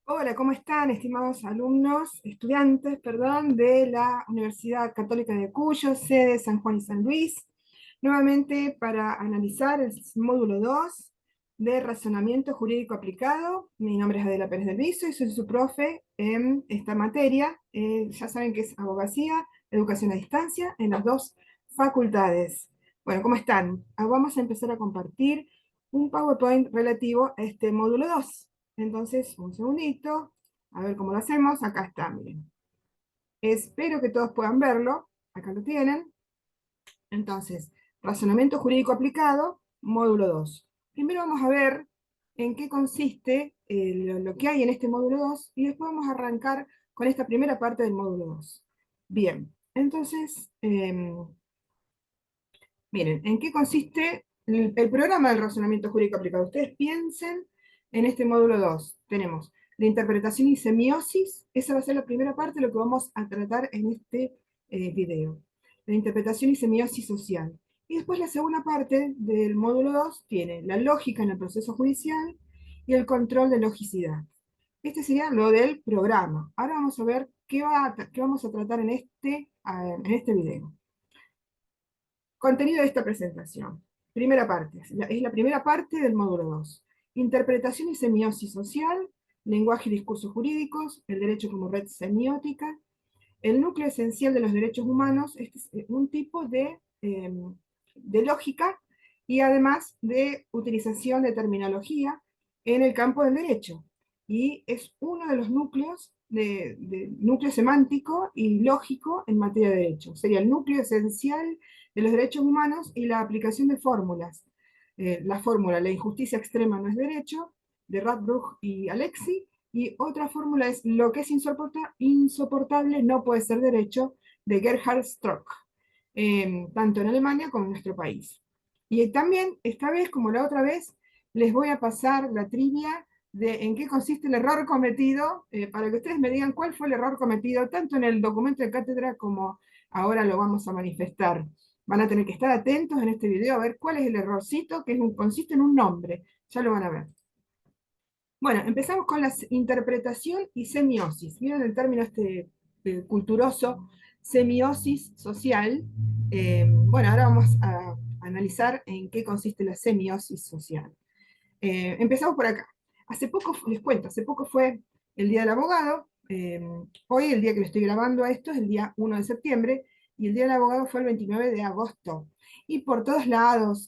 Hola, ¿cómo están, estimados alumnos, estudiantes, perdón, de la Universidad Católica de Cuyo, sede San Juan y San Luis? Nuevamente para analizar el módulo 2 de Razonamiento Jurídico Aplicado. Mi nombre es Adela Pérez del Viso y soy su profe en esta materia. Ya saben que es abogacía, educación a distancia, en las dos facultades. Bueno, ¿cómo están? Vamos a empezar a compartir un PowerPoint relativo a este módulo 2. Entonces, un segundito, a ver cómo lo hacemos. Acá está, miren. Espero que todos puedan verlo. Acá lo tienen. Entonces, razonamiento jurídico aplicado, módulo 2. Primero vamos a ver en qué consiste lo que hay en este módulo 2 y después vamos a arrancar con esta primera parte del módulo 2. Bien, entonces, miren, ¿en qué consiste el programa del razonamiento jurídico aplicado? Ustedes piensen en este módulo 2. Tenemos la interpretación y semiosis. Esa va a ser la primera parte de lo que vamos a tratar en este video. La interpretación y semiosis social. Y después la segunda parte del módulo 2 tiene la lógica en el proceso judicial y el control de logicidad. Este sería lo del programa. Ahora vamos a ver qué vamos a tratar en este video. Contenido de esta presentación. Primera parte, es la primera parte del módulo 2. Interpretación y semiosis social, lenguaje y discursos jurídicos, el derecho como red semiótica, el núcleo esencial de los derechos humanos. Este es un tipo de lógica y además de utilización de terminología en el campo del derecho. Y es uno de los núcleos, de núcleo semántico y lógico en materia de derecho. Sería el núcleo esencial de los derechos humanos y la aplicación de fórmulas. La fórmula, la injusticia extrema no es derecho, de Radbruch y Alexi, y otra fórmula es lo que es insoportable no puede ser derecho, de Gerhard Strock, tanto en Alemania como en nuestro país. Y también, esta vez, como la otra vez, les voy a pasar la trivia de en qué consiste el error cometido, para que ustedes me digan cuál fue el error cometido, tanto en el documento de cátedra como ahora lo vamos a manifestar. Van a tener que estar atentos en este video a ver cuál es el errorcito, que consiste en un nombre. Ya lo van a ver. Bueno, empezamos con la interpretación y semiosis. Miren el término culturoso, semiosis social. Bueno, ahora vamos a analizar en qué consiste la semiosis social. Empezamos por acá. Hace poco, les cuento, hace poco fue el Día del Abogado. Hoy, el día que le estoy grabando a esto, es el día 1 de septiembre, y el Día del Abogado fue el 29 de agosto. Y por todos lados,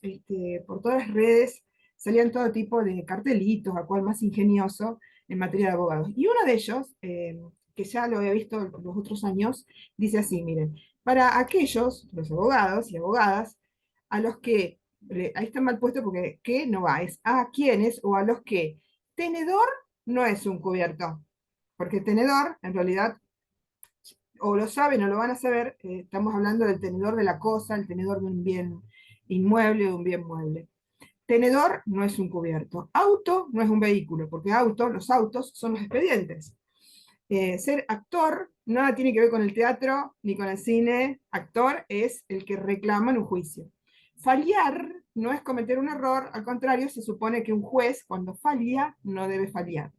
por todas las redes, salían todo tipo de cartelitos, a cual más ingenioso, en materia de abogados. Y uno de ellos, que ya lo había visto los otros años, dice así, miren, para aquellos, los abogados y abogadas, a los que ahí está mal puesto porque que no va, es a quienes o a los que. Tenedor no es un cubierto, porque tenedor, en realidad, o lo saben o lo van a saber, estamos hablando del tenedor de la cosa, el tenedor de un bien inmueble o de un bien mueble. Tenedor no es un cubierto. Auto no es un vehículo, porque los autos son los expedientes. Ser actor nada tiene que ver con el teatro ni con el cine. Actor es el que reclama en un juicio. Fallar no es cometer un error, al contrario, se supone que un juez, cuando falla, no debe fallar.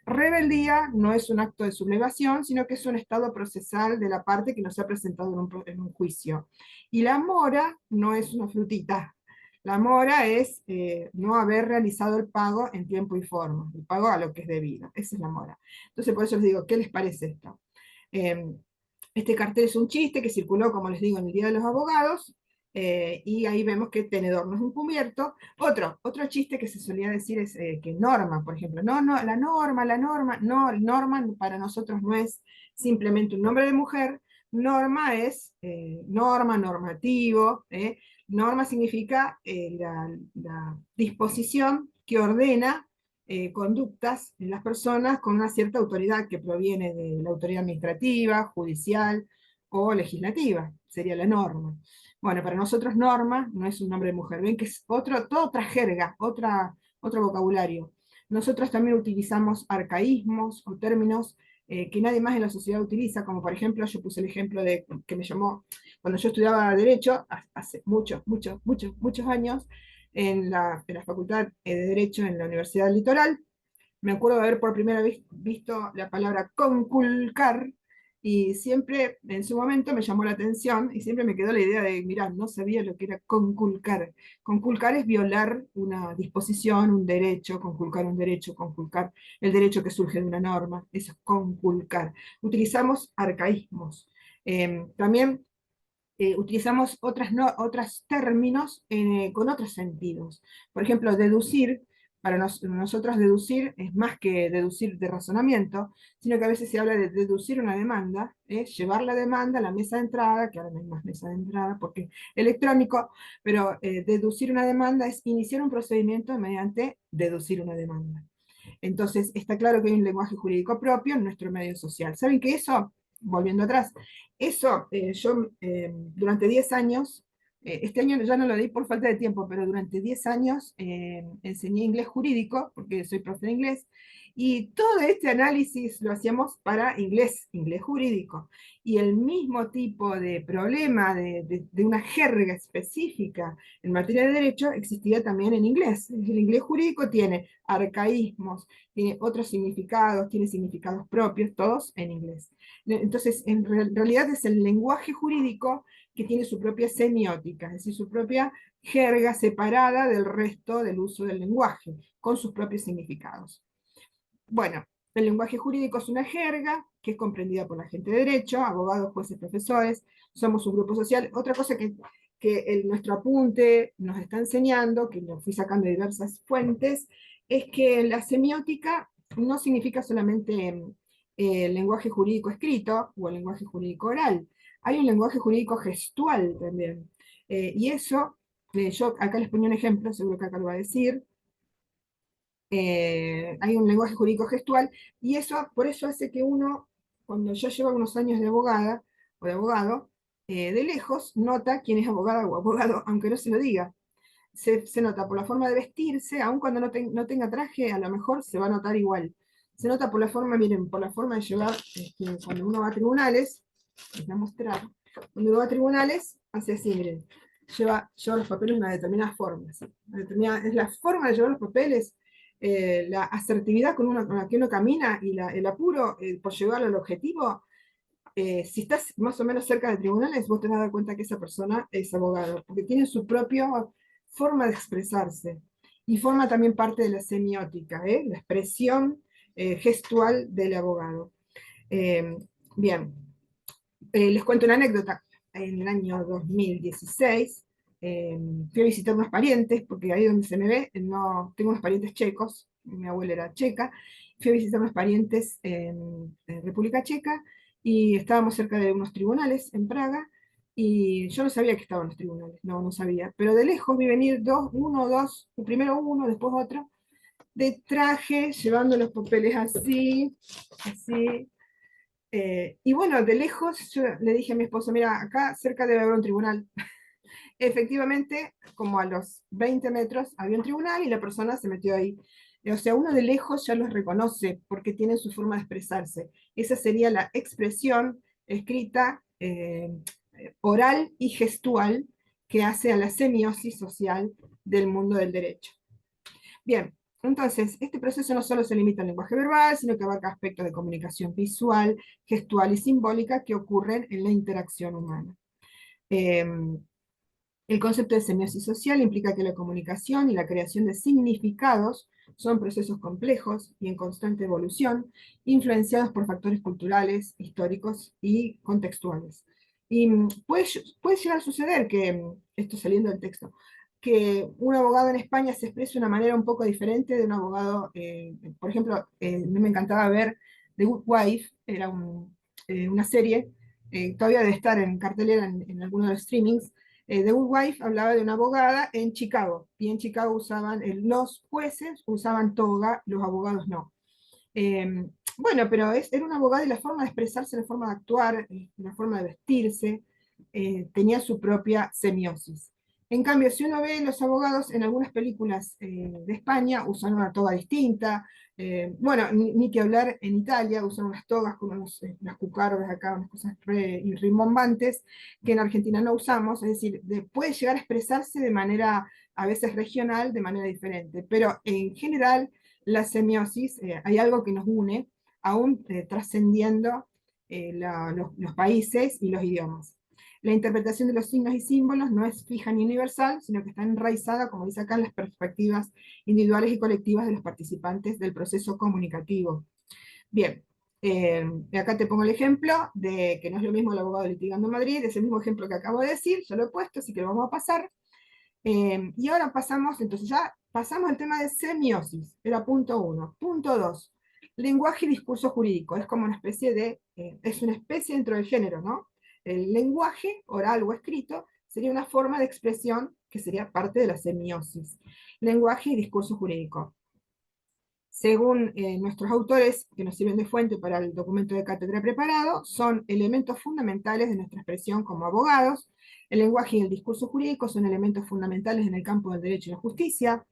Rebeldía no es un acto de sublevación, sino que es un estado procesal de la parte que no se ha presentado en un juicio. Y la mora no es una frutita. La mora es no haber realizado el pago en tiempo y forma, el pago a lo que es debido. Esa es la mora. Entonces, por eso les digo, ¿qué les parece esto? Eh, este cartel es un chiste que circuló, como les digo, en el Día de los Abogados, y ahí vemos que tenedor no es un cubierto. Otro chiste que se solía decir es que norma, por ejemplo, no, no, norma para nosotros no es simplemente un nombre de mujer. Norma es norma, normativo. Norma significa la disposición que ordena conductas en las personas con una cierta autoridad que proviene de la autoridad administrativa, judicial o legislativa, sería la norma. Bueno, para nosotros norma no es un nombre de mujer, ven que es toda otra jerga, otro vocabulario. Nosotros también utilizamos arcaísmos o términos que nadie más en la sociedad utiliza, como por ejemplo, yo puse el ejemplo de que me llamó, cuando yo estudiaba Derecho, hace muchos años, en la Facultad de Derecho en la Universidad del Litoral, me acuerdo de haber por primera vez visto la palabra conculcar, y siempre en su momento me llamó la atención, y siempre me quedó la idea de, mirá, no sabía lo que era conculcar. Conculcar es violar una disposición, un derecho, conculcar el derecho que surge de una norma, eso es conculcar. Utilizamos arcaísmos. También utilizamos otros términos con otros sentidos. Por ejemplo, deducir, para nosotros deducir es más que deducir de razonamiento, sino que a veces se habla de deducir una demanda, llevar la demanda a la mesa de entrada, que ahora no hay más mesa de entrada porque es electrónico, pero deducir una demanda es iniciar un procedimiento mediante deducir una demanda. Entonces, está claro que hay un lenguaje jurídico propio en nuestro medio social. ¿Saben que eso, volviendo atrás, eso yo durante 10 años, este año ya no lo di por falta de tiempo, pero durante 10 años enseñé inglés jurídico, porque soy profe de inglés, y todo este análisis lo hacíamos para inglés jurídico. Y el mismo tipo de problema de una jerga específica en materia de derecho existía también en inglés. El inglés jurídico tiene arcaísmos, tiene otros significados, tiene significados propios, todos en inglés. Entonces, en realidad es el lenguaje jurídico que tiene su propia semiótica, es decir, su propia jerga separada del resto del uso del lenguaje, con sus propios significados. Bueno, el lenguaje jurídico es una jerga que es comprendida por la gente de derecho, abogados, jueces, profesores, somos un grupo social. Otra cosa que nuestro apunte nos está enseñando, que lo fui sacando de diversas fuentes, es que la semiótica no significa solamente el lenguaje jurídico escrito o el lenguaje jurídico oral. Hay un lenguaje jurídico gestual también. Y eso, yo acá les pongo un ejemplo, seguro que acá lo va a decir. Hay un lenguaje jurídico gestual, y eso, por eso hace que uno, cuando ya lleva unos años de abogada o de abogado, de lejos nota quién es abogada o abogado, aunque no se lo diga. Se nota por la forma de vestirse, aun cuando no tenga traje, a lo mejor se va a notar igual. Se nota por la forma, miren, por la forma de llevar, cuando uno va a tribunales, les voy a mostrar, cuando uno va a tribunales, hace así, miren, lleva los papeles de una determinada forma. ¿Sí? Es la forma de llevar los papeles, la asertividad con la que uno camina y el apuro por llegar al objetivo. Si estás más o menos cerca de tribunales, vos te vas a dar cuenta que esa persona es abogado, porque tiene su propia forma de expresarse y forma también parte de la semiótica, la expresión gestual del abogado. Eh, Bien, les cuento una anécdota. En el año 2016 fui a visitar unos parientes, porque ahí donde se me ve, no, tengo unos parientes checos, mi abuela era checa, fui a visitar unos parientes en República Checa, y estábamos cerca de unos tribunales en Praga, y yo no sabía que estaban los tribunales, no sabía, pero de lejos vi venir uno o dos, primero uno, después otro, de traje, llevando los papeles así, así, y bueno, de lejos yo le dije a mi esposo, mira, acá cerca debe haber un tribunal. Efectivamente, como a los 20 metros había un tribunal y la persona se metió ahí. O sea, uno de lejos ya los reconoce porque tienen su forma de expresarse. Esa sería la expresión escrita, oral y gestual que hace a la semiosis social del mundo del derecho. Bien, entonces, este proceso no solo se limita al lenguaje verbal, sino que abarca aspectos de comunicación visual, gestual y simbólica que ocurren en la interacción humana. El concepto de semiosis social implica que la comunicación y la creación de significados son procesos complejos y en constante evolución, influenciados por factores culturales, históricos y contextuales. Y puede llegar a suceder que, esto saliendo del texto, que un abogado en España se exprese de una manera un poco diferente de un abogado, por ejemplo, a mí me encantaba ver The Good Wife, era una serie, todavía debe estar en cartelera en alguno de los streamings. The Good Wife hablaba de una abogada en Chicago, y en Chicago los jueces usaban toga, los abogados no. Eh, bueno, pero era una abogada, y la forma de expresarse, la forma de actuar, la forma de vestirse, tenía su propia semiosis. En cambio, si uno ve los abogados en algunas películas de España, usan una toga distinta. Bueno, ni que hablar en Italia, usan unas togas con unas cucardas acá, unas cosas rimbombantes, que en Argentina no usamos. Es decir, puede llegar a expresarse de manera a veces regional, de manera diferente, pero en general la semiosis, hay algo que nos une, aún trascendiendo los países y los idiomas. La interpretación de los signos y símbolos no es fija ni universal, sino que está enraizada, como dice acá, en las perspectivas individuales y colectivas de los participantes del proceso comunicativo. Bien, acá te pongo el ejemplo de que no es lo mismo el abogado litigando en Madrid, es el mismo ejemplo que acabo de decir, yo lo he puesto, así que lo vamos a pasar. Y ahora pasamos, entonces ya pasamos al tema de semiosis, era punto 1. Punto 2, lenguaje y discurso jurídico, es como una especie de, es una especie dentro del género, ¿no? El lenguaje, oral o escrito, sería una forma de expresión que sería parte de la semiosis. Lenguaje y discurso jurídico. Según nuestros autores, que nos sirven de fuente para el documento de cátedra preparado, son elementos fundamentales de nuestra expresión como abogados. El lenguaje y el discurso jurídico son elementos fundamentales en el campo del derecho y la justicia.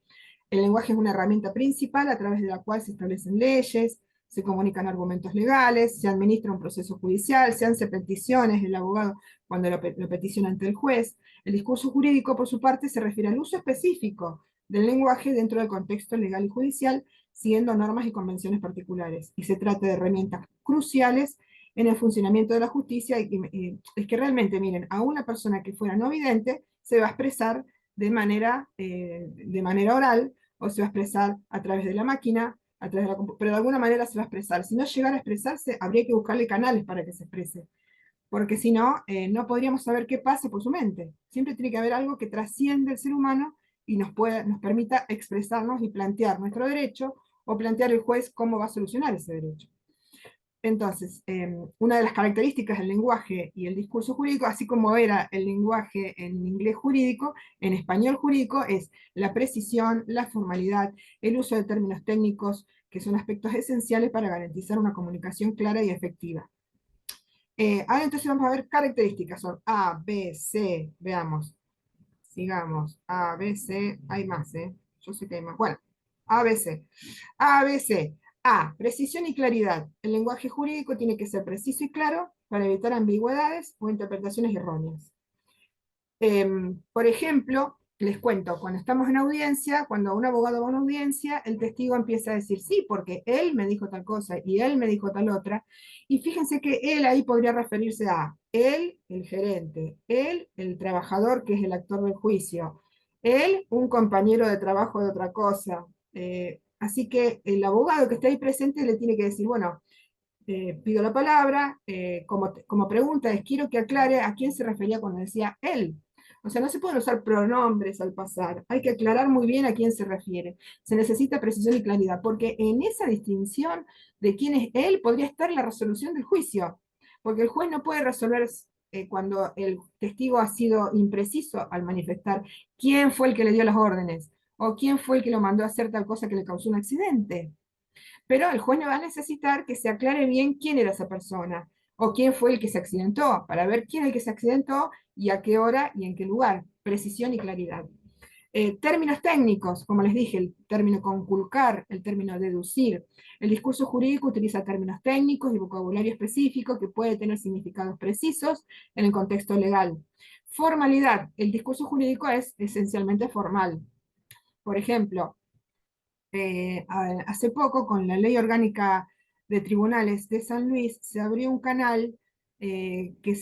El lenguaje es una herramienta principal a través de la cual se establecen leyes, se comunican argumentos legales, se administra un proceso judicial, se hacen peticiones del abogado cuando lo peticiona ante el juez. El discurso jurídico, por su parte, se refiere al uso específico del lenguaje dentro del contexto legal y judicial, siguiendo normas y convenciones particulares. Y se trata de herramientas cruciales en el funcionamiento de la justicia. Es que realmente, miren, a una persona que fuera no vidente se va a expresar de manera oral, o se va a expresar a través de la máquina, a través de pero de alguna manera se va a expresar. Si no llegara a expresarse, habría que buscarle canales para que se exprese, porque si no, no podríamos saber qué pasa por su mente. Siempre tiene que haber algo que trasciende el ser humano y nos permita expresarnos y plantear nuestro derecho, o plantear el juez cómo va a solucionar ese derecho. Entonces, una de las características del lenguaje y el discurso jurídico, así como era el lenguaje en inglés jurídico, en español jurídico, es la precisión, la formalidad, el uso de términos técnicos, que son aspectos esenciales para garantizar una comunicación clara y efectiva. Ahora entonces vamos a ver características, son A, B, C, veamos, sigamos, A, B, C, hay más, yo sé que hay más, bueno, A, B, C. A, B, C. A, precisión y claridad. El lenguaje jurídico tiene que ser preciso y claro para evitar ambigüedades o interpretaciones erróneas. Por ejemplo, les cuento, cuando estamos en audiencia, cuando un abogado va a una audiencia, el testigo empieza a decir, sí, porque él me dijo tal cosa y él me dijo tal otra, y fíjense que él ahí podría referirse a él, el gerente, él, el trabajador que es el actor del juicio, él, un compañero de trabajo de otra cosa. Así que el abogado que está ahí presente le tiene que decir, bueno, pido la palabra, como pregunta es, quiero que aclare a quién se refería cuando decía él. O sea, no se pueden usar pronombres al pasar, hay que aclarar muy bien a quién se refiere. Se necesita precisión y claridad, porque en esa distinción de quién es él podría estar la resolución del juicio, porque el juez no puede resolver cuando el testigo ha sido impreciso al manifestar quién fue el que le dio las órdenes, o quién fue el que lo mandó a hacer tal cosa que le causó un accidente. Pero el juez no va a necesitar que se aclare bien quién era esa persona, o quién fue el que se accidentó, para ver quién es el que se accidentó y a qué hora y en qué lugar. Precisión y claridad. Términos técnicos, como les dije, el término conculcar, el término deducir. El discurso jurídico utiliza términos técnicos y vocabulario específico que puede tener significados precisos en el contexto legal. Formalidad. El discurso jurídico es esencialmente formal. Por ejemplo, hace poco, con la Ley Orgánica de Tribunales de San Luis, se abrió un canal que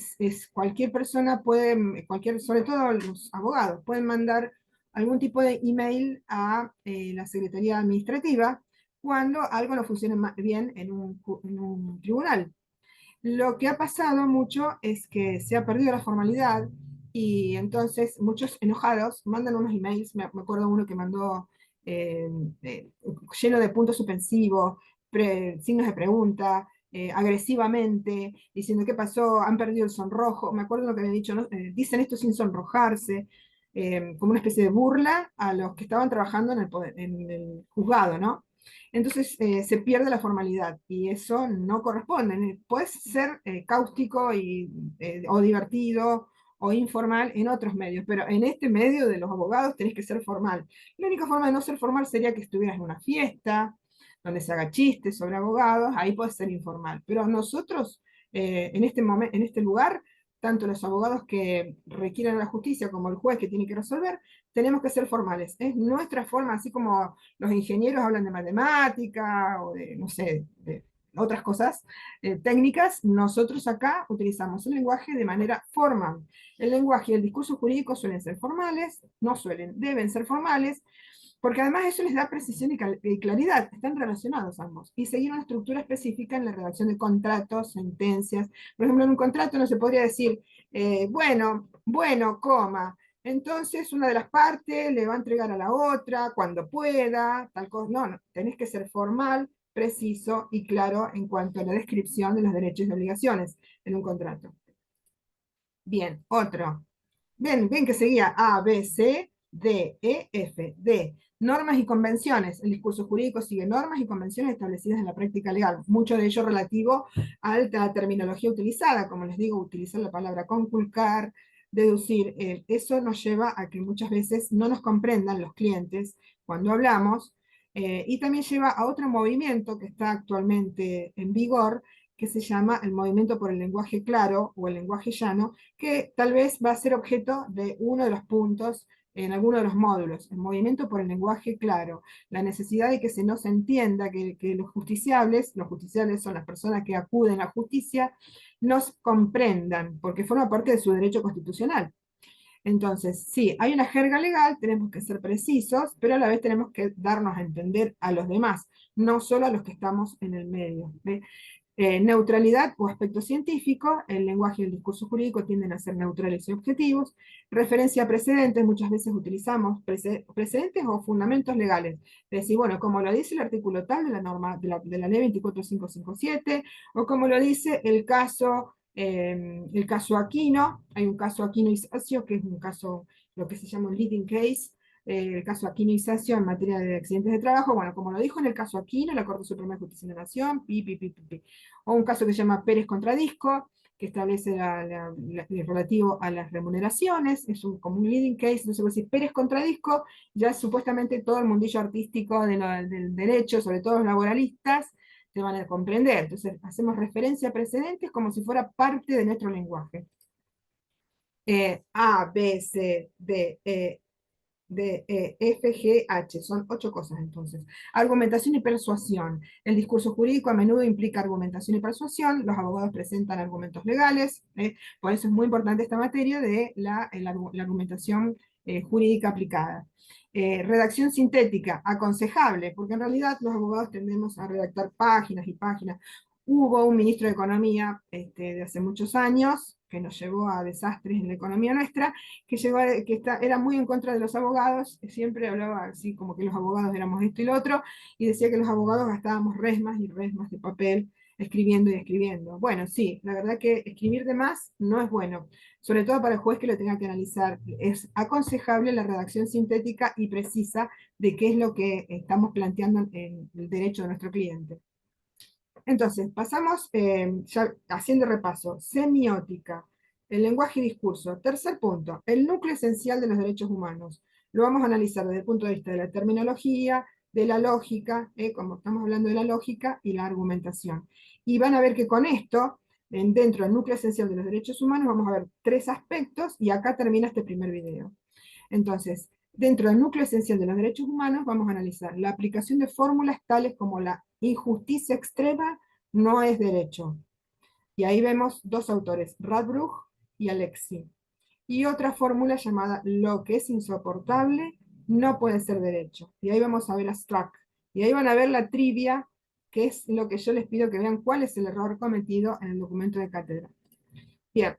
cualquier persona puede, sobre todo los abogados, pueden mandar algún tipo de email a la Secretaría Administrativa cuando algo no funciona bien en un tribunal. Lo que ha pasado mucho es que se ha perdido la formalidad y entonces muchos enojados mandan unos emails, me acuerdo uno que mandó eh, eh, lleno de puntos suspensivos, signos de pregunta, agresivamente, diciendo qué pasó, han perdido el sonrojo, me acuerdo lo que había dicho, ¿no? Dicen esto sin sonrojarse, como una especie de burla a los que estaban trabajando en el juzgado, ¿no? Entonces se pierde la formalidad y eso no corresponde. Puedes ser cáustico o divertido o informal en otros medios, pero en este medio de los abogados tenés que ser formal. La única forma de no ser formal sería que estuvieras en una fiesta donde se haga chistes sobre abogados, ahí puedes ser informal. Pero nosotros, en este lugar, tanto los abogados que requieren la justicia como el juez que tiene que resolver, tenemos que ser formales. Es nuestra forma, así como los ingenieros hablan de matemática o de, no sé, de otras cosas técnicas, nosotros acá utilizamos el lenguaje de manera formal. El lenguaje y el discurso jurídico suelen ser formales, no suelen, deben ser formales, porque además eso les da precisión y claridad, están relacionados ambos, y seguir una estructura específica en la redacción de contratos, sentencias. Por ejemplo, en un contrato no se podría decir, bueno, coma, entonces una de las partes le va a entregar a la otra cuando pueda, tal cosa. No, no, tenés que ser formal, preciso y claro en cuanto a la descripción de los derechos y obligaciones en un contrato. Bien, otro. Ven que seguía A, B, C, D, E, F, D. Normas y convenciones. El discurso jurídico sigue normas y convenciones establecidas en la práctica legal. Mucho de ello relativo a la terminología utilizada. Como les digo, utilizar la palabra conculcar, deducir. Eso nos lleva a que muchas veces no nos comprendan los clientes cuando hablamos. Y también lleva a otro movimiento que está actualmente en vigor, que se llama el movimiento por el lenguaje claro o el lenguaje llano, que tal vez va a ser objeto de uno de los puntos en alguno de los módulos, el movimiento por el lenguaje claro, la necesidad de que se nos entienda que los justiciables son las personas que acuden a la justicia, nos comprendan, porque forma parte de su derecho constitucional. Entonces, sí, hay una jerga legal, tenemos que ser precisos, pero a la vez tenemos que darnos a entender a los demás, no solo a los que estamos en el medio. ¿Ve? Neutralidad o aspecto científico, el lenguaje y el discurso jurídico tienden a ser neutrales y objetivos. Referencia a precedentes, muchas veces utilizamos precedentes o fundamentos legales. Es decir, bueno, como lo dice el artículo tal de la norma de la ley 24557, o como lo dice el caso Aquino, hay un caso Aquino y Sacio, que es un caso, lo que se llama un leading case, el caso Aquino y Sacio en materia de accidentes de trabajo, bueno, como lo dijo en el caso Aquino, la Corte Suprema de Justicia de la Nación, o un caso que se llama Pérez contra Disco, que establece el relativo a las remuneraciones, es como un leading case, no sé si Pérez contra Disco, ya supuestamente todo el mundillo artístico del derecho, sobre todo los laboralistas, te van a comprender. Entonces hacemos referencia a precedentes como si fuera parte de nuestro lenguaje. A, B, C, D, E, D, E, F, G, H. Son 8 cosas entonces. Argumentación y persuasión. El discurso jurídico a menudo implica argumentación y persuasión. Los abogados presentan argumentos legales. Por eso es muy importante esta materia de la argumentación jurídica aplicada. Redacción sintética, aconsejable, porque en realidad los abogados tendemos a redactar páginas y páginas. Hubo un ministro de Economía de hace muchos años que nos llevó a desastres en la economía nuestra, era muy en contra de los abogados, siempre hablaba así como que los abogados éramos esto y lo otro, y decía que los abogados gastábamos resmas y resmas de papel escribiendo y escribiendo. Bueno, sí, la verdad que escribir de más no es bueno, sobre todo para el juez que lo tenga que analizar. Es aconsejable la redacción sintética y precisa de qué es lo que estamos planteando en el derecho de nuestro cliente. Entonces, pasamos ya haciendo repaso. Semiótica, el lenguaje y discurso. Tercer punto, el núcleo esencial de los derechos humanos. Lo vamos a analizar desde el punto de vista de la terminología, de la lógica, como estamos hablando de la lógica, y la argumentación. Y van a ver que con esto, dentro del núcleo esencial de los derechos humanos, vamos a ver 3 aspectos, y acá termina este primer video. Entonces, dentro del núcleo esencial de los derechos humanos, vamos a analizar la aplicación de fórmulas tales como la injusticia extrema no es derecho. Y ahí vemos 2 autores, Radbruch y Alexi. Y otra fórmula llamada lo que es insoportable no puede ser derecho. Y ahí vamos a ver a Strack. Y ahí van a ver la trivia, que es lo que yo les pido que vean cuál es el error cometido en el documento de cátedra. Bien,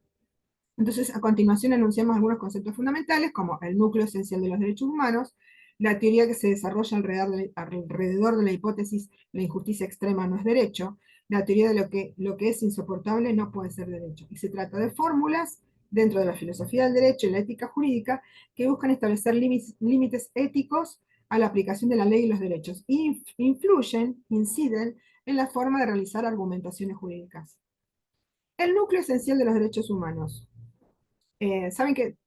entonces, a continuación enunciamos algunos conceptos fundamentales, como el núcleo esencial de los derechos humanos, la teoría que se desarrolla alrededor de la hipótesis la injusticia extrema no es derecho, la teoría de lo que es insoportable no puede ser derecho. Y se trata de fórmulas dentro de la filosofía del derecho y la ética jurídica que buscan establecer límites éticos a la aplicación de la ley y los derechos, y inciden en la forma de realizar argumentaciones jurídicas. El núcleo esencial de los derechos humanos. Saben que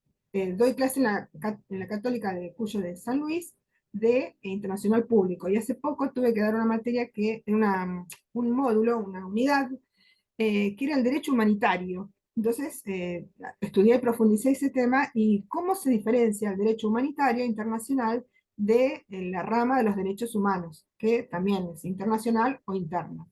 doy clase en la Católica de Cuyo de San Luis de Internacional Público, y hace poco tuve que dar una materia un módulo, una unidad, que era el derecho humanitario. Entonces, estudié y profundicé ese tema y cómo se diferencia el derecho humanitario internacional de la rama de los derechos humanos, que también es internacional o interno.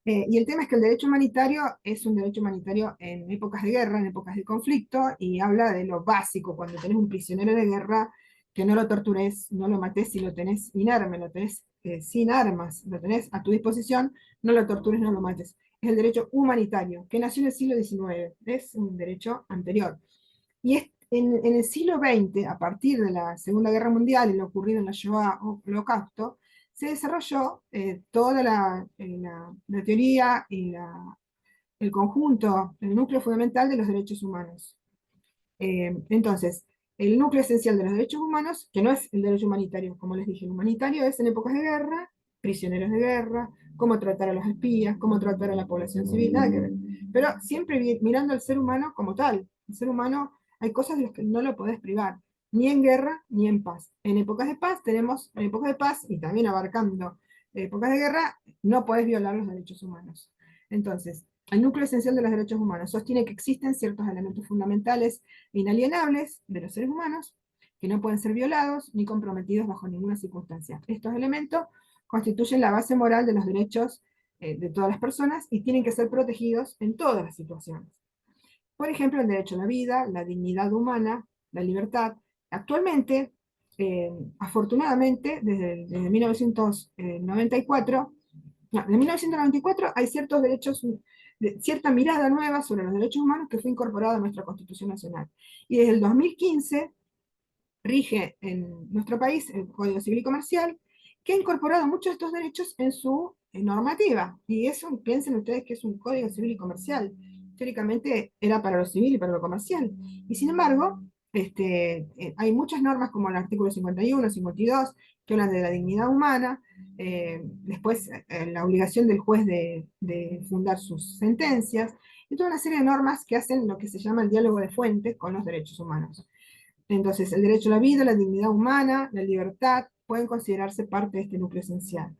Y el tema es que el derecho humanitario es un derecho humanitario en épocas de guerra, en épocas de conflicto, y habla de lo básico, cuando tenés un prisionero de guerra, que no lo tortures, no lo mates si lo tenés inerme, lo tenés sin armas, lo tenés a tu disposición, no lo tortures, no lo mates. Es el derecho humanitario, que nació en el siglo XIX, es un derecho anterior. Y es en el siglo XX, a partir de la Segunda Guerra Mundial y lo ocurrido en la Shoah o Holocausto, se desarrolló toda la teoría y el conjunto, el núcleo fundamental de los derechos humanos. Entonces, el núcleo esencial de los derechos humanos, que no es el derecho humanitario, como les dije, el humanitario es en épocas de guerra, prisioneros de guerra, cómo tratar a los espías, cómo tratar a la población civil, nada que ver. Pero siempre mirando al ser humano como tal. El ser humano, hay cosas de las que no lo podés privar, ni en guerra ni en paz. En épocas de paz tenemos, en épocas de paz y también abarcando épocas de guerra, no podés violar los derechos humanos. Entonces, el núcleo esencial de los derechos humanos sostiene que existen ciertos elementos fundamentales e inalienables de los seres humanos que no pueden ser violados ni comprometidos bajo ninguna circunstancia. Estos elementos constituyen la base moral de los derechos de todas las personas y tienen que ser protegidos en todas las situaciones. Por ejemplo, el derecho a la vida, la dignidad humana, la libertad. Actualmente, afortunadamente, desde 1994, no, en 1994 hay ciertos derechos, cierta mirada nueva sobre los derechos humanos que fue incorporada a nuestra Constitución Nacional. Y desde el 2015 rige en nuestro país el Código Civil y Comercial, que ha incorporado muchos de estos derechos en su normativa. Y eso, piensen ustedes que es un Código Civil y Comercial. Teóricamente era para lo civil y para lo comercial. Y sin embargo, hay muchas normas como el artículo 51, 52, que hablan de la dignidad humana, después la obligación del juez de fundar sus sentencias, y toda una serie de normas que hacen lo que se llama el diálogo de fuentes con los derechos humanos. Entonces, el derecho a la vida, la dignidad humana, la libertad, pueden considerarse parte de este núcleo esencial.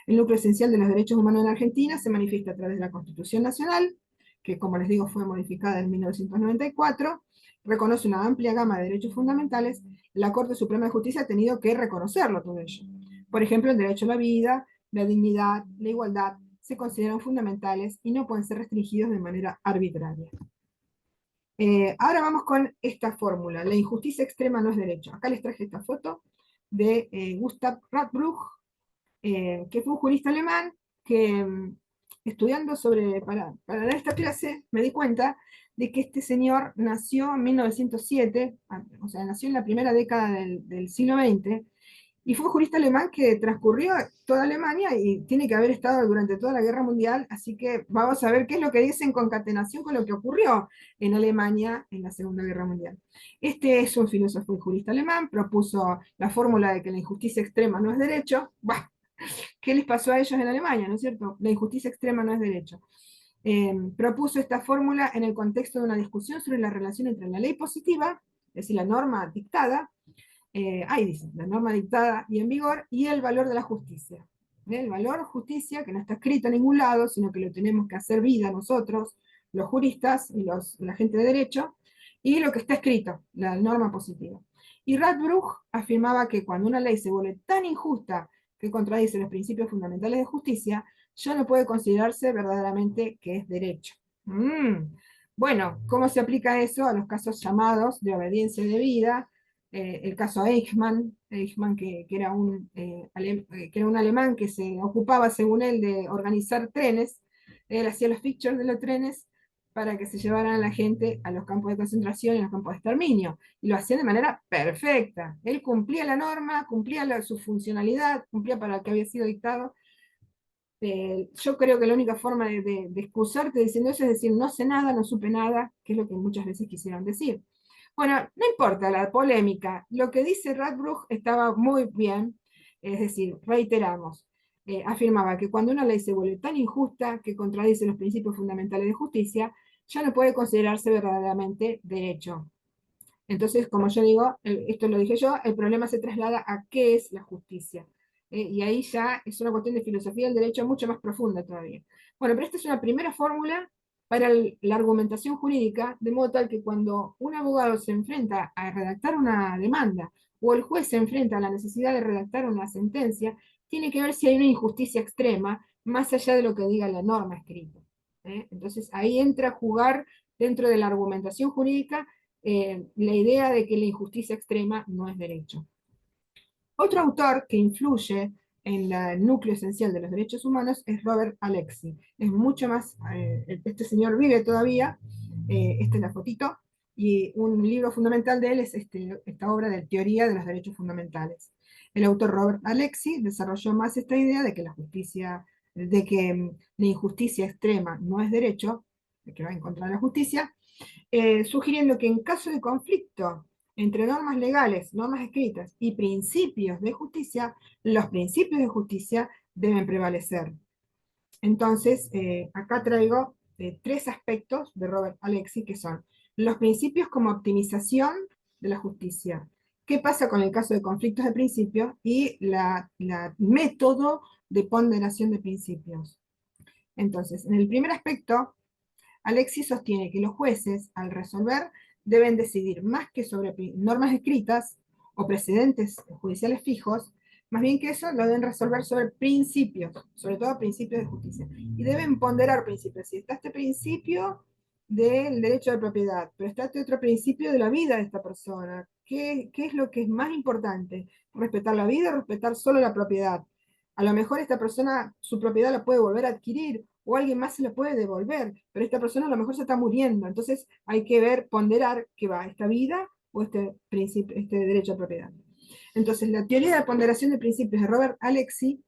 El núcleo esencial de los derechos humanos en Argentina se manifiesta a través de la Constitución Nacional, que como les digo fue modificada en 1994, reconoce una amplia gama de derechos fundamentales. La Corte Suprema de Justicia ha tenido que reconocerlo todo ello. Por ejemplo, el derecho a la vida, la dignidad, la igualdad, se consideran fundamentales y no pueden ser restringidos de manera arbitraria. Ahora vamos con esta fórmula. La injusticia extrema no es derecho. Acá les traje esta foto de Gustav Radbruch, que fue un jurista alemán que estudiando para dar esta clase me di cuenta de que este señor nació en 1907, o sea, nació en la primera década del siglo XX, y fue un jurista alemán que transcurrió toda Alemania y tiene que haber estado durante toda la Guerra Mundial, así que vamos a ver qué es lo que dice en concatenación con lo que ocurrió en Alemania en la Segunda Guerra Mundial. Este es un filósofo y jurista alemán, propuso la fórmula de que la injusticia extrema no es derecho. Bah, ¿qué les pasó a ellos en Alemania, no es cierto? La injusticia extrema no es derecho. Propuso esta fórmula en el contexto de una discusión sobre la relación entre la ley positiva, es decir, la norma dictada, ahí dice, la norma dictada y en vigor, y el valor de la justicia. El valor justicia, que no está escrito en ningún lado, sino que lo tenemos que hacer vida nosotros, los juristas y la gente de derecho, y lo que está escrito, la norma positiva. Y Radbruch afirmaba que cuando una ley se vuelve tan injusta que contradice los principios fundamentales de justicia, ya no puede considerarse verdaderamente que es derecho. Bueno, ¿cómo se aplica eso a los casos llamados de obediencia debida? El caso Eichmann, que era que era un alemán que se ocupaba, según él, de organizar trenes. Él hacía los pictures de los trenes para que se llevaran a la gente a los campos de concentración y a los campos de exterminio. Y lo hacía de manera perfecta. Él cumplía la norma, cumplía su funcionalidad, cumplía para lo que había sido dictado. Yo creo que la única forma de excusarte diciendo eso es decir, no sé nada, no supe nada, que es lo que muchas veces quisieron decir. Bueno, no importa la polémica, lo que dice Radbruch estaba muy bien, es decir, reiteramos, afirmaba que cuando una ley se vuelve tan injusta que contradice los principios fundamentales de justicia, ya no puede considerarse verdaderamente derecho. Entonces, como yo digo, esto lo dije yo, el problema se traslada a qué es la justicia. Y ahí ya es una cuestión de filosofía del derecho mucho más profunda todavía. Bueno, pero esta es una primera fórmula para la argumentación jurídica, de modo tal que cuando un abogado se enfrenta a redactar una demanda o el juez se enfrenta a la necesidad de redactar una sentencia, tiene que ver si hay una injusticia extrema más allá de lo que diga la norma escrita. Entonces ahí entra a jugar dentro de la argumentación jurídica la idea de que la injusticia extrema no es derecho. Otro autor que influye en el núcleo esencial de los derechos humanos es Robert Alexy. Es mucho más, este señor vive todavía, esta es la fotito, y un libro fundamental de él es esta obra de Teoría de los Derechos Fundamentales. El autor Robert Alexy desarrolló más esta idea de que la justicia, de que la injusticia extrema no es derecho, de que va en contra de la justicia, sugiriendo que en caso de conflicto entre normas legales, normas escritas y principios de justicia, los principios de justicia deben prevalecer. Entonces, acá traigo tres aspectos de Robert Alexy, que son los principios como optimización de la justicia. ¿Qué pasa con el caso de conflictos de principios? Y la método de ponderación de principios. Entonces, en el primer aspecto, Alexis sostiene que los jueces, al resolver, deben decidir más que sobre normas escritas o precedentes judiciales fijos, más bien que eso lo deben resolver sobre principios, sobre todo principios de justicia. Y deben ponderar principios. Si está este principio del derecho de propiedad, pero está este otro principio de la vida de esta persona, ¿qué es lo que es más importante? ¿Respetar la vida o respetar solo la propiedad? A lo mejor esta persona, su propiedad la puede volver a adquirir, o alguien más se la puede devolver, pero esta persona a lo mejor se está muriendo, entonces hay que ver, ponderar qué va, esta vida o este principio, este derecho a propiedad. Entonces, la teoría de ponderación de principios de Robert Alexy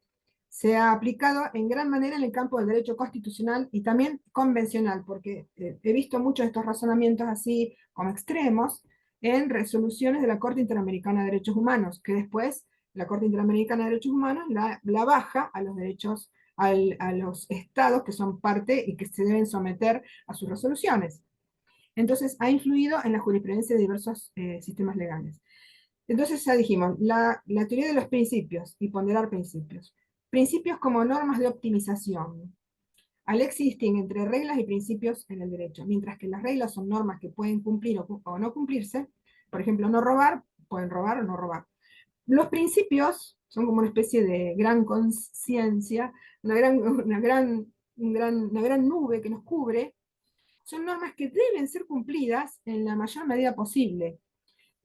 se ha aplicado en gran manera en el campo del derecho constitucional y también convencional, porque he visto muchos de estos razonamientos así como extremos en resoluciones de la Corte Interamericana de Derechos Humanos, que después la Corte Interamericana de Derechos Humanos la baja a los derechos, a los estados que son parte y que se deben someter a sus resoluciones. Entonces, ha influido en la jurisprudencia de diversos sistemas legales. Entonces ya dijimos, la teoría de los principios y ponderar principios. Principios como normas de optimización. Alexis distingue entre reglas y principios en el derecho, mientras que las reglas son normas que pueden cumplir o no cumplirse. Por ejemplo, no robar, pueden robar o no robar. Los principios son como una especie de gran conciencia, una gran nube que nos cubre. Son normas que deben ser cumplidas en la mayor medida posible,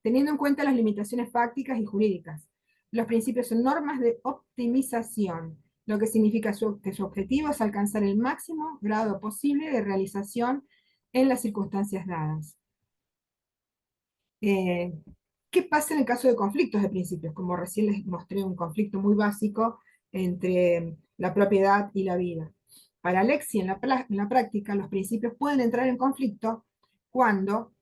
teniendo en cuenta las limitaciones fácticas y jurídicas. Los principios son normas de optimización, lo que significa que su objetivo es alcanzar el máximo grado posible de realización en las circunstancias dadas. Eh, ¿Qué pasa en el caso de conflictos de principios? Como recién les mostré, un conflicto muy básico entre la propiedad y la vida. Para Alexi, en la práctica, los principios pueden entrar en conflicto cuando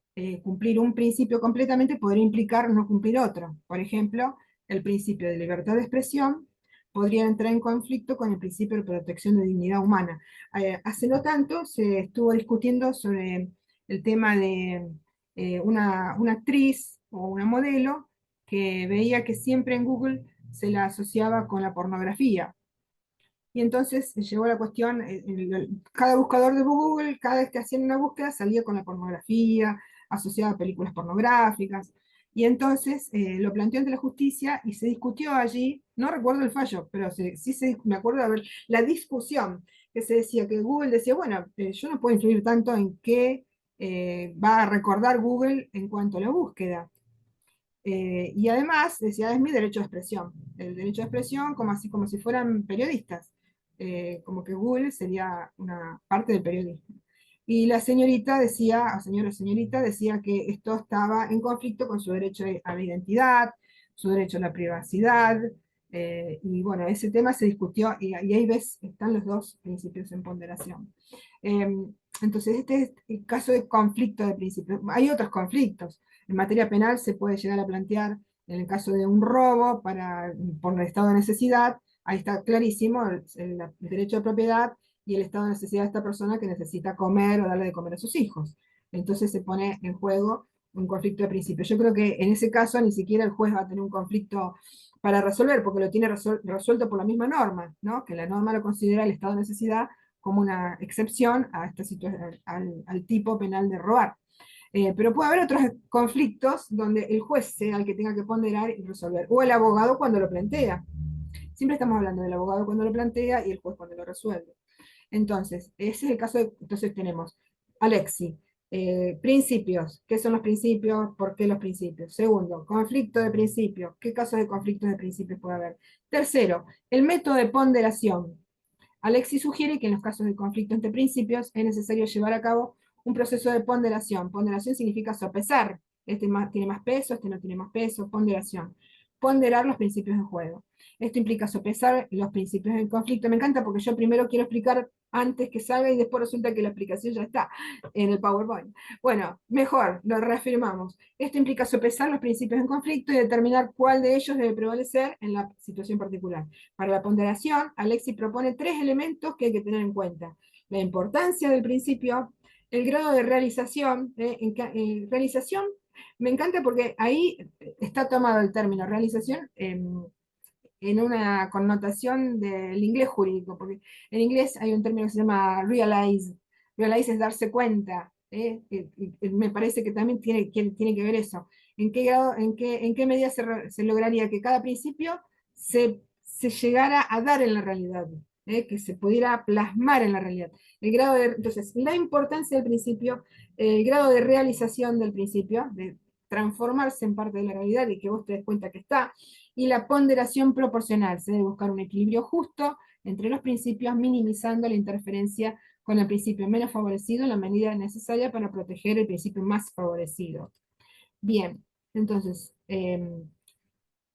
cumplir un principio completamente podría implicar no cumplir otro. Por ejemplo, el principio de libertad de expresión podría entrar en conflicto con el principio de protección de dignidad humana. Hace no tanto se estuvo discutiendo sobre el tema de una actriz o una modelo que veía que siempre en Google se la asociaba con la pornografía. Y entonces llegó la cuestión, cada buscador de Google, cada vez que hacían una búsqueda, salía con la pornografía, asociada a películas pornográficas. Y entonces lo planteó ante la justicia y se discutió allí, no recuerdo el fallo, pero me acuerdo de ver la discusión, que se decía que Google decía, bueno, yo no puedo influir tanto en qué va a recordar Google en cuanto a la búsqueda. Y además, decía, es mi derecho de expresión. El derecho de expresión, como así como si fueran periodistas. Como que Google sería una parte del periodismo. Y la señorita decía, o señorita, decía que esto estaba en conflicto con su derecho a la identidad, su derecho a la privacidad, y bueno, ese tema se discutió, y ahí ves, están los dos principios en ponderación. Entonces, este es el caso de conflicto de principios. Hay otros conflictos. En materia penal se puede llegar a plantear, en el caso de un robo por el estado de necesidad, ahí está clarísimo el derecho de propiedad y el estado de necesidad de esta persona que necesita comer o darle de comer a sus hijos. Entonces se pone en juego un conflicto de principios. Yo creo que en ese caso ni siquiera el juez va a tener un conflicto para resolver, porque lo tiene resuelto por la misma norma, ¿no? Que la norma lo considera el estado de necesidad como una excepción a esta al tipo penal de robar. Pero puede haber otros conflictos donde el juez sea el que tenga que ponderar y resolver, o el abogado cuando lo plantea. Siempre estamos hablando del abogado cuando lo plantea y el juez cuando lo resuelve. Entonces, ese es el caso entonces tenemos Alexi, principios, ¿qué son los principios? ¿Por qué los principios? Segundo, conflicto de principios, ¿qué casos de conflictos de principios puede haber? Tercero, el método de ponderación. Alexi sugiere que en los casos de conflicto entre principios es necesario llevar a cabo un proceso de ponderación. Ponderación significa sopesar. Este tiene más peso, este no tiene más peso. Ponderación. Ponderar los principios de juego. Esto implica sopesar los principios del conflicto. Me encanta porque yo primero quiero explicar antes que salga y después resulta que la explicación ya está en el PowerPoint. Bueno, mejor, lo reafirmamos. Esto implica sopesar los principios en conflicto y determinar cuál de ellos debe prevalecer en la situación particular. Para la ponderación, Alexis propone 3 elementos que hay que tener en cuenta. La importancia del principio, el grado de realización. Realización me encanta porque ahí está tomado el término realización en una connotación del inglés jurídico, porque en inglés hay un término que se llama realize. Realize es darse cuenta. Me parece que también tiene que ver eso. ¿En qué grado, en qué medida se lograría que cada principio se llegara a dar en la realidad? Que se pudiera plasmar en la realidad. Entonces, la importancia del principio, el grado de realización del principio, de transformarse en parte de la realidad y que vos te des cuenta que está, y la ponderación proporcional. Se debe buscar un equilibrio justo entre los principios, minimizando la interferencia con el principio menos favorecido en la medida necesaria para proteger el principio más favorecido. Bien, entonces,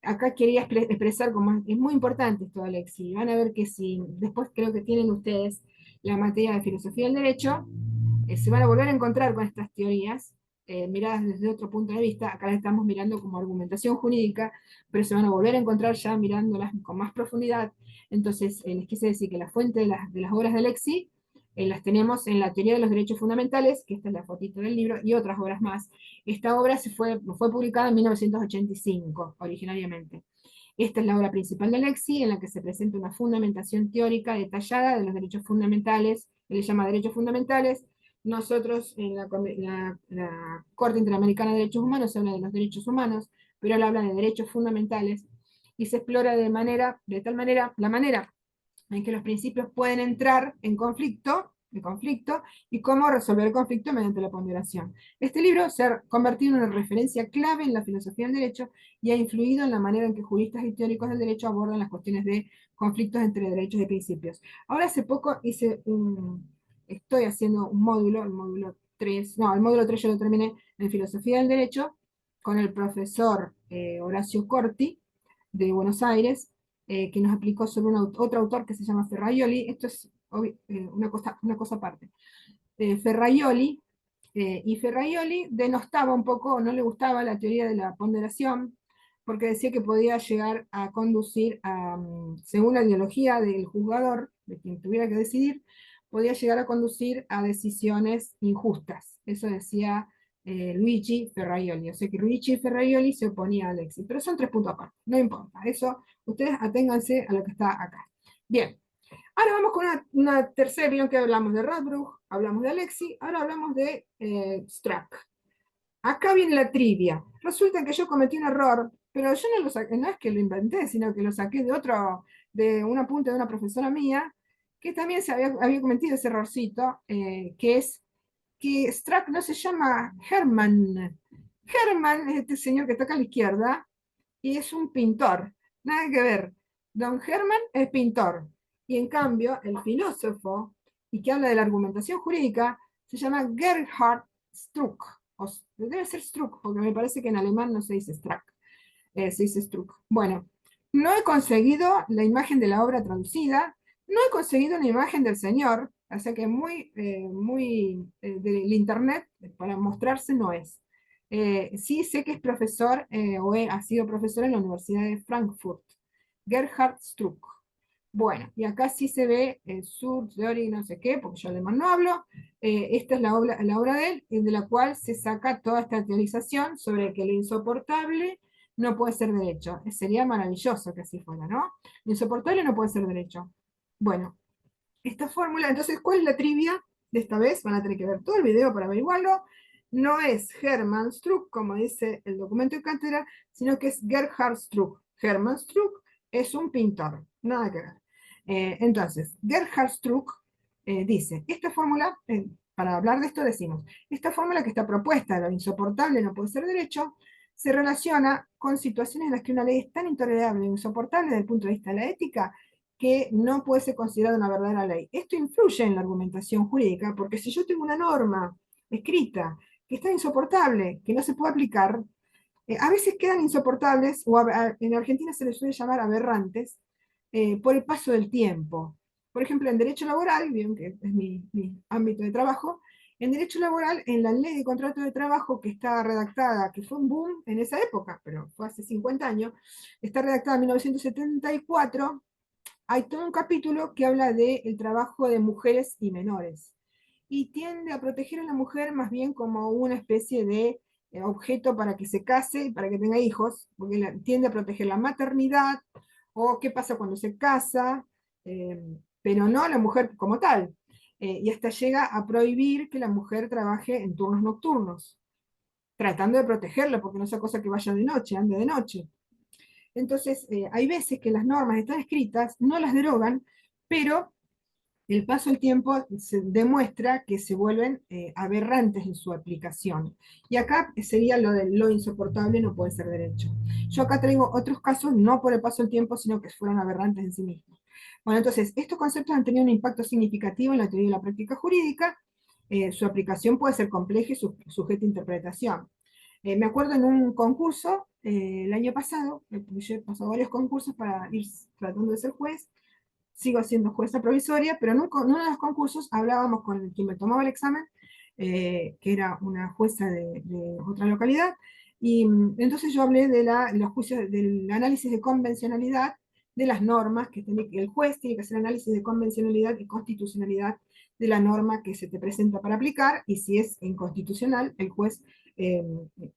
acá quería expresar como es muy importante esto, Alexi. Van a ver que si después creo que tienen ustedes la materia de filosofía del derecho, se van a volver a encontrar con estas teorías, miradas desde otro punto de vista. Acá las estamos mirando como argumentación jurídica, pero se van a volver a encontrar ya mirándolas con más profundidad. Entonces, les quise decir que la fuente de las obras de Alexi las tenemos en la teoría de los derechos fundamentales, que esta es la fotito del libro, y otras obras más. Esta obra fue publicada en 1985, originariamente. Esta es la obra principal de Alexi, en la que se presenta una fundamentación teórica detallada de los derechos fundamentales. Él le llama derechos fundamentales. Nosotros, en la Corte Interamericana de Derechos Humanos, se habla de los derechos humanos, pero él habla de derechos fundamentales, y se explora de tal manera, la manera en que los principios pueden entrar en conflicto, y cómo resolver el conflicto mediante la ponderación. Este libro se ha convertido en una referencia clave en la filosofía del derecho y ha influido en la manera en que juristas y teóricos del derecho abordan las cuestiones de conflictos entre derechos y principios. Ahora hace poco estoy haciendo un módulo, el módulo 3, no, el módulo 3 yo lo terminé en filosofía del derecho con el profesor Horacio Corti de Buenos Aires, que nos aplicó sobre otro autor que se llama Ferraioli. Esto es una cosa aparte. Ferraioli, y Ferraioli denostaba un poco, no le gustaba la teoría de la ponderación, porque decía que podía llegar a conducir según la ideología del juzgador, de quien tuviera que decidir, podía llegar a conducir a decisiones injustas. Eso decía Luigi Ferraioli. O sea que Luigi Ferraioli se oponía a Alexi. Pero son 3 puntos aparte, no importa. Eso, ustedes aténganse a lo que está acá. Bien, ahora vamos con una tercera reunión que hablamos de Radbruch, hablamos de Alexi, ahora hablamos de Strack. Acá viene la trivia. Resulta que yo cometí un error, pero yo no lo saqué, no es que lo inventé, sino que lo saqué de un apunte de una profesora mía, que también había cometido ese errorcito, que es que Strack no se llama Hermann. Hermann es este señor que está acá a la izquierda, y es un pintor. Nada que ver. Don Hermann es pintor. Y en cambio, el filósofo, y que habla de la argumentación jurídica, se llama Gerhard Struck. Debe ser Struck, porque me parece que en alemán no se dice Strack, se dice Struck. Bueno, no he conseguido la imagen de la obra traducida, no he conseguido una imagen del señor, o sea que muy del internet para mostrarse no es. Sí sé que es profesor, ha sido profesor en la Universidad de Frankfurt, Gerhard Struck. Bueno, y acá sí se ve Sur, Theory, no sé qué, porque yo alemán no hablo. Esta es la obra de él, de la cual se saca toda esta teorización sobre que lo insoportable no puede ser derecho. Sería maravilloso que así fuera, ¿no? Lo insoportable no puede ser derecho. Bueno, esta fórmula. Entonces, ¿cuál es la trivia de esta vez? Van a tener que ver todo el video para averiguarlo. No es Hermann Struck, como dice el documento de cátedra, sino que es Gerhard Struck. Hermann Struck es un pintor, nada que ver. Entonces, Gerhard Struck dice, esta fórmula, para hablar de esto decimos, esta fórmula que está propuesta, lo insoportable no puede ser derecho, se relaciona con situaciones en las que una ley es tan intolerable e insoportable desde el punto de vista de la ética que no puede ser considerada una verdadera ley. Esto influye en la argumentación jurídica, porque si yo tengo una norma escrita que está insoportable, que no se puede aplicar, a veces quedan insoportables, o en Argentina se les suele llamar aberrantes, por el paso del tiempo. Por ejemplo, en derecho laboral, bien que es mi ámbito de trabajo, en derecho laboral, en la ley de contrato de trabajo que está redactada, que fue un boom en esa época, pero fue hace 50 años, está redactada en 1974, hay todo un capítulo que habla del trabajo de mujeres y menores y tiende a proteger a la mujer más bien como una especie de objeto para que se case, para que tenga hijos, porque tiende a proteger la maternidad o qué pasa cuando se casa, eh, pero no a la mujer como tal. Y hasta llega a prohibir que la mujer trabaje en turnos nocturnos, tratando de protegerla, porque no sea cosa que vaya de noche, ande de noche. Entonces, hay veces que las normas están escritas, no las derogan, pero el paso del tiempo se demuestra que se vuelven aberrantes en su aplicación. Y acá sería lo de lo insoportable no puede ser derecho. Yo acá traigo otros casos, no por el paso del tiempo, sino que fueron aberrantes en sí mismos. Bueno, entonces, estos conceptos han tenido un impacto significativo en la teoría y la práctica jurídica. Su aplicación puede ser compleja y sujeta a interpretación. Me acuerdo en un concurso el año pasado, yo he pasado varios concursos para ir tratando de ser juez, sigo siendo jueza provisoria, pero en uno de los concursos hablábamos con quien me tomaba el examen, que era una jueza de otra localidad, y entonces yo hablé de los juicios, del análisis de convencionalidad de las normas, que el juez tiene que hacer análisis de convencionalidad y constitucionalidad de la norma que se te presenta para aplicar, y si es inconstitucional, el juez eh,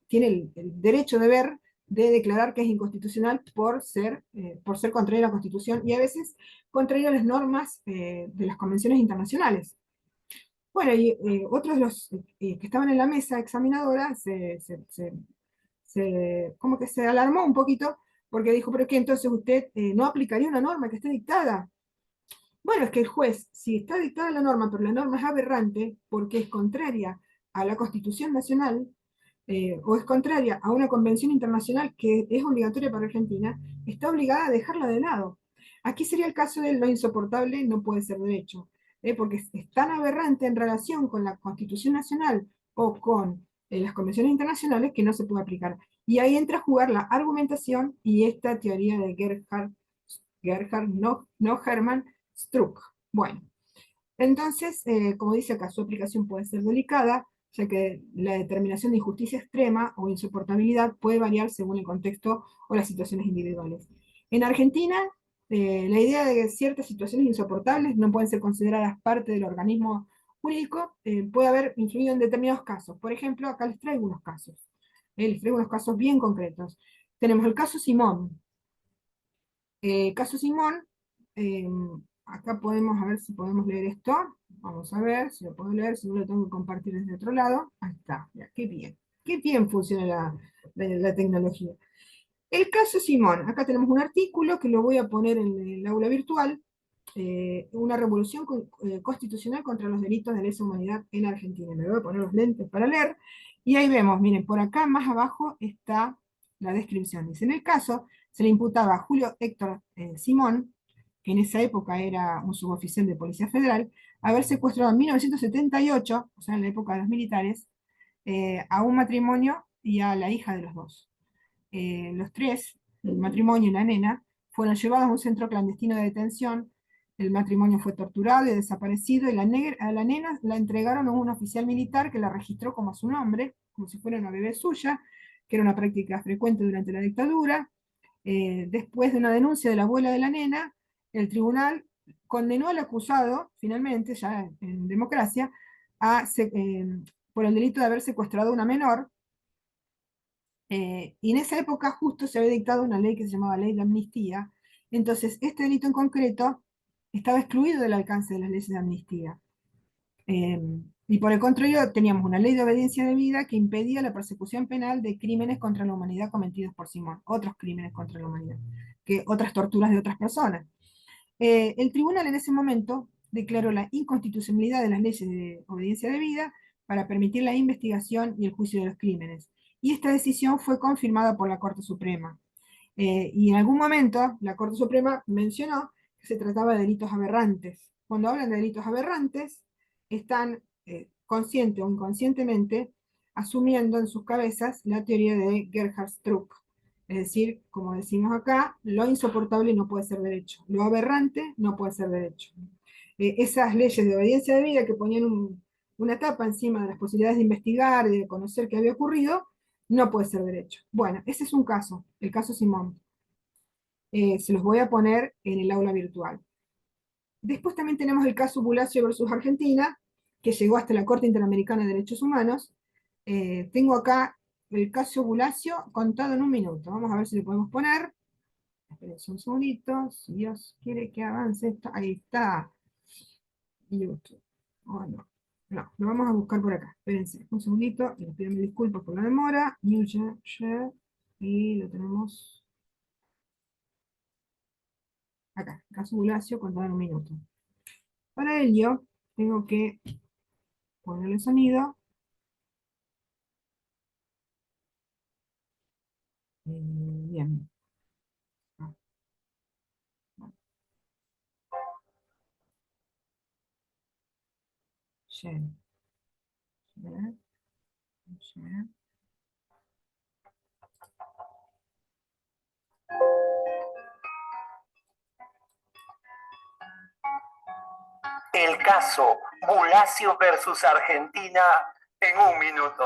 tiene el derecho de ver de declarar que es inconstitucional por ser contrario a la Constitución y a veces contrario a las normas de las convenciones internacionales. Bueno, y otros de los que estaban en la mesa examinadora como que se alarmó un poquito porque dijo, pero ¿qué entonces usted no aplicaría una norma que esté dictada? Bueno, es que el juez, si está dictada la norma, pero la norma es aberrante porque es contraria a la Constitución Nacional, o es contraria a una convención internacional que es obligatoria para Argentina, está obligada a dejarla de lado. Aquí sería el caso de lo insoportable no puede ser derecho, porque es tan aberrante en relación con la Constitución Nacional o con las convenciones internacionales que no se puede aplicar. Y ahí entra a jugar la argumentación y esta teoría de Gerhard no Hermann Struck. Bueno, entonces, como dice acá, su aplicación puede ser delicada, ya que la determinación de injusticia extrema o insoportabilidad puede variar según el contexto o las situaciones individuales. En Argentina, la idea de que ciertas situaciones insoportables no pueden ser consideradas parte del organismo jurídico puede haber influido en determinados casos. Por ejemplo, acá les traigo unos casos. Les traigo unos casos bien concretos. Tenemos el caso Simón. Caso Simón, eh, acá podemos a ver si podemos leer esto. Vamos a ver si lo puedo leer, si no lo tengo que compartir desde otro lado. Ahí está, mira, qué bien funciona la tecnología. El caso Simón, acá tenemos un artículo que lo voy a poner en el aula virtual, una revolución constitucional contra los delitos de lesa humanidad en Argentina. Me voy a poner los lentes para leer, y ahí vemos, miren, por acá más abajo está la descripción. Dice, en el caso se le imputaba a Julio Héctor Simón, que en esa época era un suboficial de Policía Federal, haber secuestrado en 1978, o sea, en la época de los militares, a un matrimonio y a la hija de los dos. Los tres, el matrimonio y la nena, fueron llevados a un centro clandestino de detención. El matrimonio fue torturado y desaparecido, y a la nena la entregaron a un oficial militar que la registró como a su nombre, como si fuera una bebé suya, que era una práctica frecuente durante la dictadura. Después de una denuncia de la abuela de la nena, el tribunal condenó al acusado, finalmente, ya en democracia, por el delito de haber secuestrado a una menor. Y en esa época justo se había dictado una ley que se llamaba Ley de Amnistía. Entonces, este delito en concreto estaba excluido del alcance de las leyes de amnistía. Y por el contrario, teníamos una ley de obediencia debida que impedía la persecución penal de crímenes contra la humanidad cometidos por Simón, otros crímenes contra la humanidad, que otras torturas de otras personas. El tribunal en ese momento declaró la inconstitucionalidad de las leyes de obediencia debida para permitir la investigación y el juicio de los crímenes. Y esta decisión fue confirmada por la Corte Suprema. Y en algún momento la Corte Suprema mencionó que se trataba de delitos aberrantes. Cuando hablan de delitos aberrantes, están consciente o inconscientemente asumiendo en sus cabezas la teoría de Gerhard Struck. Es decir, como decimos acá, lo insoportable no puede ser derecho, lo aberrante no puede ser derecho. Esas leyes de obediencia debida que ponían una tapa encima de las posibilidades de investigar y de conocer qué había ocurrido, no puede ser derecho. Bueno, ese es un caso, el caso Simón. Se los voy a poner en el aula virtual. Después también tenemos el caso Bulacio versus Argentina, que llegó hasta la Corte Interamericana de Derechos Humanos. Tengo acá el caso Bulacio contado en un minuto. Vamos a ver si lo podemos poner. Espérense un segundito, si Dios quiere que avance esto. Ahí está. YouTube. Oh, no. No, lo vamos a buscar por acá. Espérense un segundito. Les pido mil disculpas por la demora. New share. Y lo tenemos acá. Caso Bulacio contado en un minuto. Para ello, tengo que ponerle sonido. Bien. Ah, bueno, share, share, share. El caso Bulacio versus Argentina en un minuto.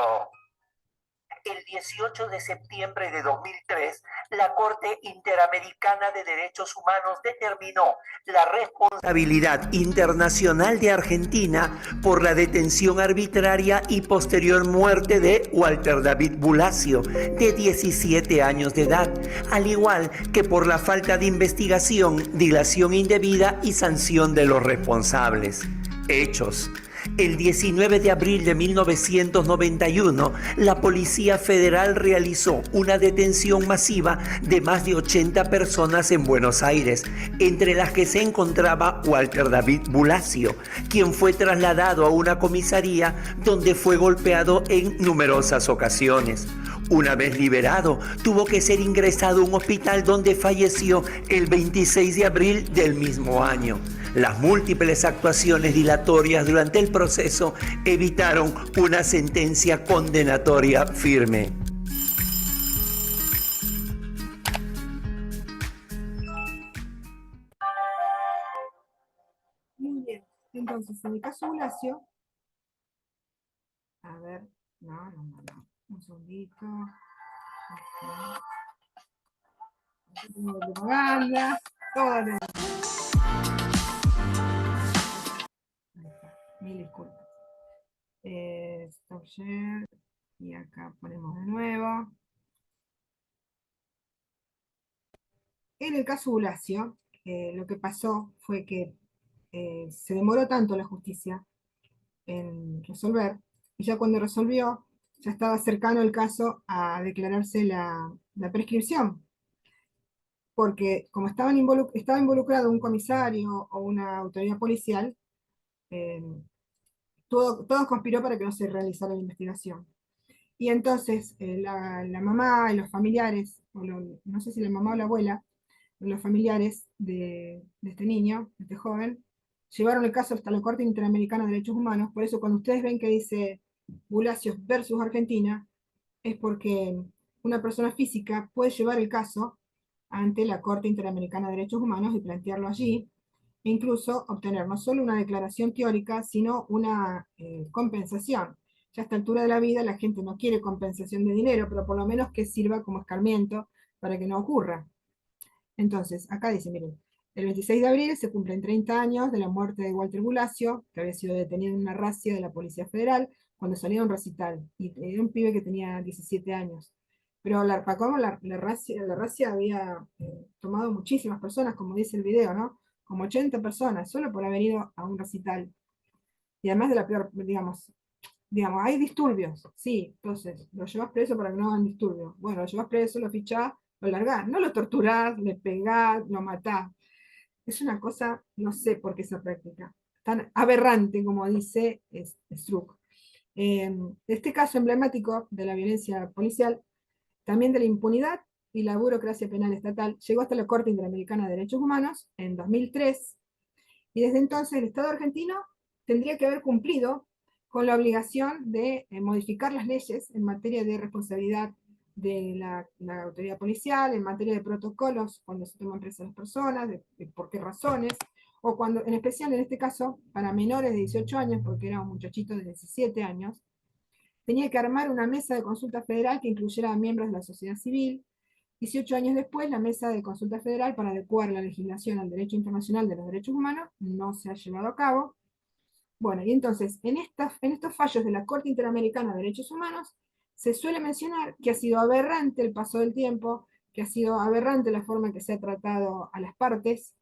El 18 de septiembre de 2003, la Corte Interamericana de Derechos Humanos determinó la responsabilidad internacional de Argentina por la detención arbitraria y posterior muerte de Walter David Bulacio, de 17 años de edad, al igual que por la falta de investigación, dilación indebida y sanción de los responsables. Hechos. El 19 de abril de 1991, la Policía Federal realizó una detención masiva de más de 80 personas en Buenos Aires, entre las que se encontraba Walter David Bulacio, quien fue trasladado a una comisaría donde fue golpeado en numerosas ocasiones. Una vez liberado, tuvo que ser ingresado a un hospital donde falleció el 26 de abril del mismo año. Las múltiples actuaciones dilatorias durante el proceso evitaron una sentencia condenatoria firme. Muy bien. Entonces, en el caso Bulacio, a ver, no. Un segundito. Propaganda, todo lo... Mil disculpas. Stop share. Y acá ponemos de nuevo. En el caso Bulacio, lo que pasó fue que se demoró tanto la justicia en resolver, y ya cuando resolvió, ya estaba cercano el caso a declararse la prescripción, porque como estaba involucrado un comisario o una autoridad policial, eh, todo conspiró para que no se realizara la investigación. Y entonces la mamá y los familiares, no sé si la mamá o la abuela, los familiares de este niño, de este joven, llevaron el caso hasta la Corte Interamericana de Derechos Humanos. Por eso cuando ustedes ven que dice Bulacios versus Argentina, es porque una persona física puede llevar el caso ante la Corte Interamericana de Derechos Humanos y plantearlo allí, e incluso obtener no solo una declaración teórica, sino una compensación. Ya a esta altura de la vida la gente no quiere compensación de dinero, pero por lo menos que sirva como escarmiento para que no ocurra. Entonces, acá dice, miren, el 26 de abril se cumplen 30 años de la muerte de Walter Bulacio, que había sido detenido en una razzia de la Policía Federal cuando salía a un recital, y era un pibe que tenía 17 años. Pero la razzia había tomado muchísimas personas, como dice el video, ¿no? como 80 personas, solo por haber ido a un recital. Y además de la peor, digamos, hay disturbios, sí, entonces, lo llevas preso para que no hagan disturbios. Bueno, lo llevas preso, lo fichás, lo largás, no lo torturás, le pegás, lo matás. Es una cosa, no sé por qué esa práctica, tan aberrante como dice Struck. Este caso emblemático de la violencia policial, también de la impunidad y la burocracia penal estatal, llegó hasta la Corte Interamericana de Derechos Humanos en 2003, y desde entonces el Estado argentino tendría que haber cumplido con la obligación de modificar las leyes en materia de responsabilidad de la autoridad policial, en materia de protocolos, cuando se toman presas las personas, de por qué razones, o cuando, en especial en este caso, para menores de 18 años, porque era un muchachito de 17 años, tenía que armar una mesa de consulta federal que incluyera a miembros de la sociedad civil. 18 años después, la mesa de consulta federal para adecuar la legislación al derecho internacional de los derechos humanos no se ha llevado a cabo. Bueno, y entonces, en estos fallos de la Corte Interamericana de Derechos Humanos, se suele mencionar que ha sido aberrante el paso del tiempo, que ha sido aberrante la forma en que se ha tratado a las partes.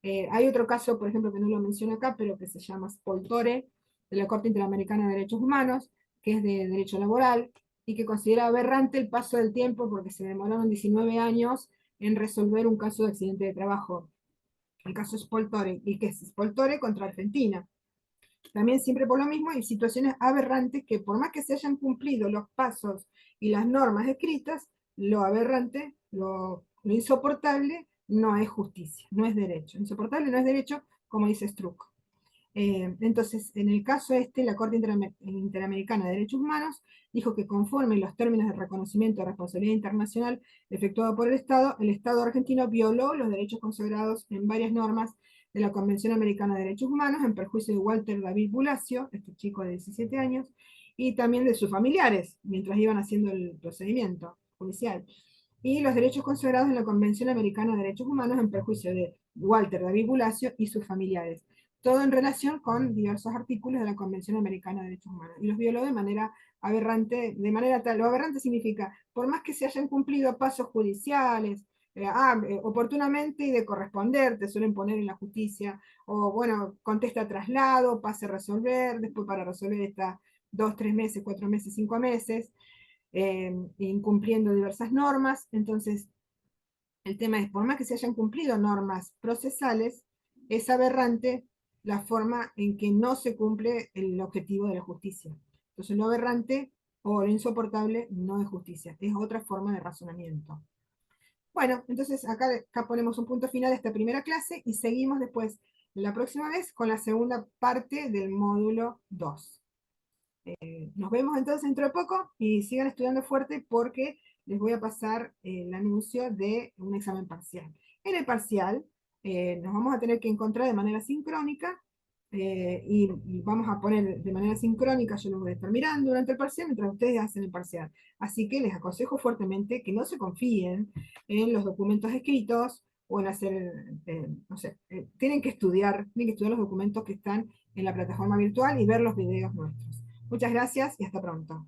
Hay otro caso, por ejemplo, que no lo menciono acá, pero que se llama Spoltore, de la Corte Interamericana de Derechos Humanos, que es de derecho laboral, y que considera aberrante el paso del tiempo porque se demoraron 19 años en resolver un caso de accidente de trabajo. El caso Spoltore, y que es Spoltore contra Argentina. También siempre por lo mismo hay situaciones aberrantes que por más que se hayan cumplido los pasos y las normas escritas, lo aberrante, lo insoportable no es justicia, no es derecho. Insoportable no es derecho, como dice Struck. Entonces, en el caso este, la Corte Interamericana de Derechos Humanos dijo que conforme los términos de reconocimiento de responsabilidad internacional efectuado por el Estado argentino violó los derechos consagrados en varias normas de la Convención Americana de Derechos Humanos en perjuicio de Walter David Bulacio, este chico de 17 años, y también de sus familiares, mientras iban haciendo el procedimiento judicial, y los derechos consagrados en la Convención Americana de Derechos Humanos en perjuicio de Walter David Bulacio y sus familiares, todo en relación con diversos artículos de la Convención Americana de Derechos Humanos, y los violó de manera aberrante, de manera tal, lo aberrante significa, por más que se hayan cumplido pasos judiciales, oportunamente y de corresponder, te suelen poner en la justicia, o bueno, contesta traslado, pase a resolver, después para resolver está 2, 3 meses, 4 meses, 5 meses, incumpliendo diversas normas. Entonces, el tema es, por más que se hayan cumplido normas procesales, es aberrante la forma en que no se cumple el objetivo de la justicia. Entonces, lo aberrante o lo insoportable no es justicia, es otra forma de razonamiento. Bueno, entonces acá ponemos un punto final a esta primera clase y seguimos después la próxima vez con la segunda parte del módulo 2. Nos vemos entonces dentro de poco y sigan estudiando fuerte porque les voy a pasar el anuncio de un examen parcial. En el parcial nos vamos a tener que encontrar de manera sincrónica y vamos a poner de manera sincrónica, yo lo voy a estar mirando durante el parcial mientras ustedes hacen el parcial. Así que les aconsejo fuertemente que no se confíen en los documentos escritos o en hacer, no sé, tienen que estudiar los documentos que están en la plataforma virtual y ver los videos nuestros. Muchas gracias y hasta pronto.